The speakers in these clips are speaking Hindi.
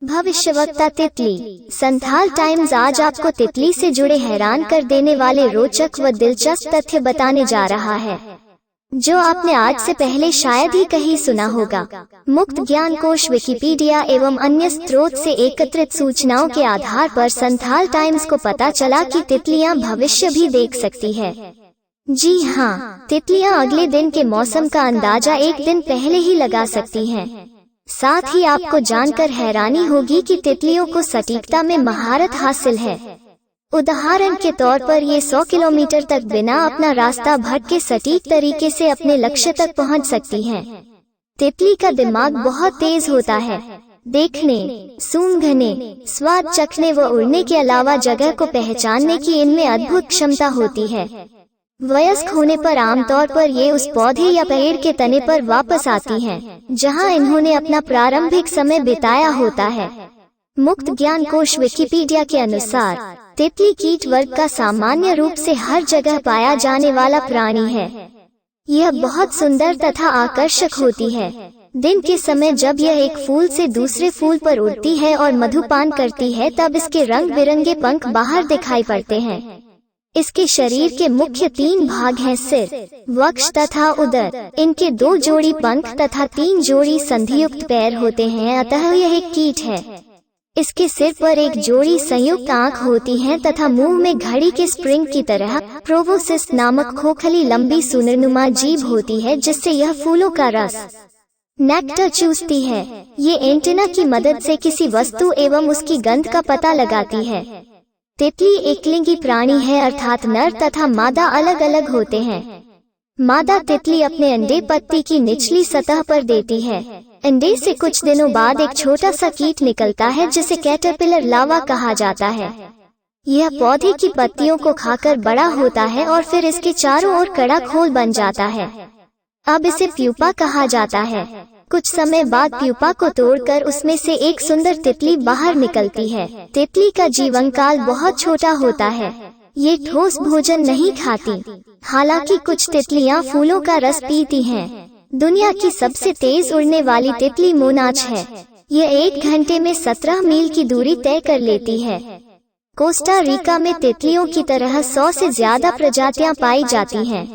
भविष्यवक्ता तितली। संथाल टाइम्स आज आपको तितली से जुड़े हैरान कर देने वाले रोचक व दिलचस्प तथ्य बताने जा रहा है जो आपने आज से पहले शायद ही कहीं सुना होगा। मुक्त ज्ञान कोश विकिपीडिया एवं अन्य स्रोत से एकत्रित सूचनाओं के आधार पर संथाल टाइम्स को पता चला कि तितलियां भविष्य भी देख सकती है। जी हाँ, तितलियां अगले दिन के मौसम का अंदाजा एक दिन पहले ही लगा सकती हैं। साथ ही आपको जानकर हैरानी होगी कि तितलियों को सटीकता में महारत हासिल है। उदाहरण के तौर पर ये 100 किलोमीटर तक बिना अपना रास्ता भटके सटीक तरीके से अपने लक्ष्य तक पहुंच सकती हैं। तितली का दिमाग बहुत तेज होता है। देखने, सूंघने, स्वाद चखने व उड़ने के अलावा जगह को पहचानने की इनमें अद्भुत क्षमता होती है। वयस्क होने पर आमतौर पर ये उस पौधे या पेड़ के तने पर वापस आती हैं, जहां इन्होंने अपना प्रारंभिक समय बिताया होता है। मुक्त ज्ञान कोश विकिपीडिया के अनुसार तितली कीट वर्ग का सामान्य रूप से हर जगह पाया जाने वाला प्राणी है। यह बहुत सुंदर तथा आकर्षक होती है। दिन के समय जब यह एक फूल से दूसरे फूल पर उड़ती है और मधुपान करती है तब इसके रंग बिरंगे पंख बाहर दिखाई पड़ते हैं। इसके शरीर के मुख्य 3 भाग हैं, सिर, वक्ष तथा उदर। इनके 2 जोड़ी पंख तथा 3 जोड़ी संधियुक्त पैर होते हैं, अतः यह एक कीट है। इसके सिर पर एक जोड़ी संयुक्त आंख होती हैं तथा मुंह में घड़ी के स्प्रिंग की तरह प्रोबोसिस नामक खोखली लंबी सुनरनुमा जीभ होती है, जिससे यह फूलों का रस नेक्टर चूसती है। ये एंटेना की मदद से किसी वस्तु एवं उसकी गंध का पता लगाती है। तितली एकलिंगी प्राणी है, अर्थात नर तथा मादा अलग अलग होते हैं। मादा तितली अपने अंडे पत्ती की निचली सतह पर देती है। अंडे से कुछ दिनों बाद एक छोटा सा कीट निकलता है जिसे कैटरपिलर लार्वा कहा जाता है। यह पौधे की पत्तियों को खाकर बड़ा होता है और फिर इसके चारों ओर कड़ा खोल बन जाता है। अब इसे प्यूपा कहा जाता है। कुछ समय बाद प्यूपा को तोड़कर उसमें से एक सुंदर तितली बाहर निकलती है। तितली का जीवन काल बहुत छोटा होता है। ये ठोस भोजन नहीं खाती, हालांकि कुछ तितलियां फूलों का रस पीती हैं। दुनिया की सबसे तेज उड़ने वाली तितली मोनाच है। ये 1 घंटे में 17 मील की दूरी तय कर लेती है। कोस्टा रिका में तितलियों की तरह 100 से ज्यादा प्रजातियां पाई जाती हैं।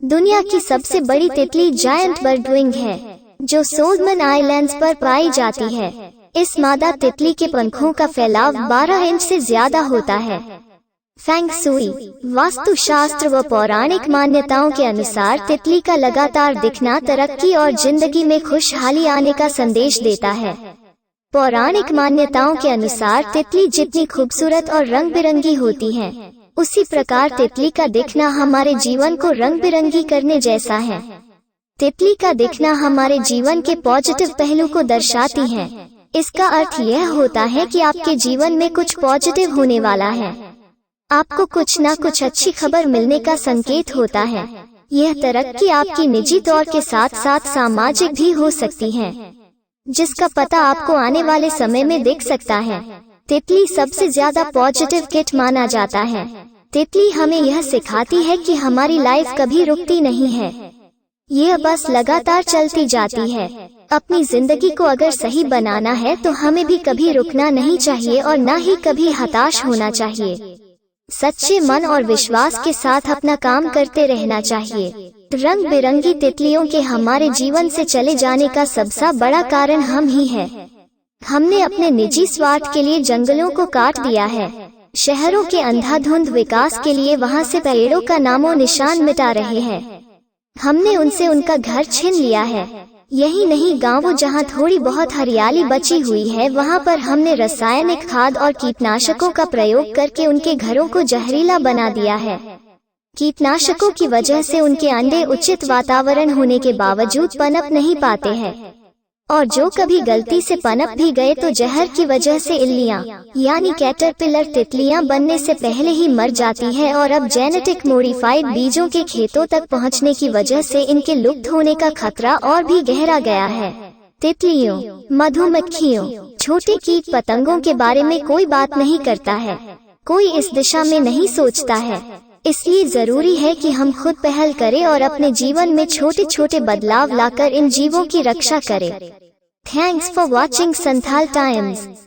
दुनिया की सबसे बड़ी तितली जायंट बर्डविंग है, जो सोलमन आइलैंड्स पर पाई जाती है। इस मादा तितली के पंखों का फैलाव 12 इंच से ज्यादा होता है। फेंग शुई, वास्तुशास्त्र व पौराणिक मान्यताओं के अनुसार तितली का लगातार दिखना तरक्की और जिंदगी में खुशहाली आने का संदेश देता है। पौराणिक मान्यताओं के अनुसार तितली जितनी खूबसूरत और रंग बिरंगी होती हैं, उसी प्रकार तितली का दिखना हमारे जीवन को रंग बिरंगी करने जैसा है। तितली का दिखना हमारे जीवन के पॉजिटिव पहलू को दर्शाती है। इसका अर्थ यह होता है कि आपके जीवन में कुछ पॉजिटिव होने वाला है। आपको कुछ न कुछ अच्छी खबर मिलने का संकेत होता है। यह तरक्की आपकी निजी तौर के साथ साथ सामाजिक भी हो सकती है, जिसका पता आपको आने वाले समय में दिख सकता है। तितली सबसे ज्यादा पॉजिटिव किट माना जाता है। तितली हमें यह सिखाती है कि हमारी लाइफ कभी रुकती नहीं है, यह बस लगातार चलती जाती है। अपनी जिंदगी को अगर सही बनाना है तो हमें भी कभी रुकना नहीं चाहिए और न ही कभी हताश होना चाहिए। सच्चे मन और विश्वास के साथ अपना काम करते रहना चाहिए। रंग बिरंगी तितलियों के हमारे जीवन से चले जाने का सबसे बड़ा कारण हम ही है। हमने अपने निजी स्वार्थ के लिए जंगलों को काट दिया है। शहरों के अंधाधुंध विकास के लिए वहां से पेड़ों का नामो निशान मिटा रहे हैं। हमने उनसे उनका घर छीन लिया है। यही नहीं, गांवों जहां थोड़ी बहुत हरियाली बची हुई है, वहां पर हमने रासायनिक खाद और कीटनाशकों का प्रयोग करके उनके घरों को जहरीला बना दिया है। कीटनाशकों की वजह से उनके अंडे उचित वातावरण होने के बावजूद पनप नहीं पाते हैं, और जो कभी गलती से पनप भी गए तो जहर की वजह से इल्लियां यानी कैटरपिलर तितलियां बनने से पहले ही मर जाती है। और अब जेनेटिक मॉडिफाइड बीजों के खेतों तक पहुंचने की वजह से इनके लुप्त होने का खतरा और भी गहरा गया है। तितलियों, मधुमक्खियों, छोटे कीट पतंगों के बारे में कोई बात नहीं करता है, कोई इस दिशा में नहीं सोचता है। इसलिए जरूरी है कि हम खुद पहल करें और अपने जीवन में छोटे छोटे बदलाव लाकर इन जीवों की रक्षा करें। Thanks for watching Santhal Times.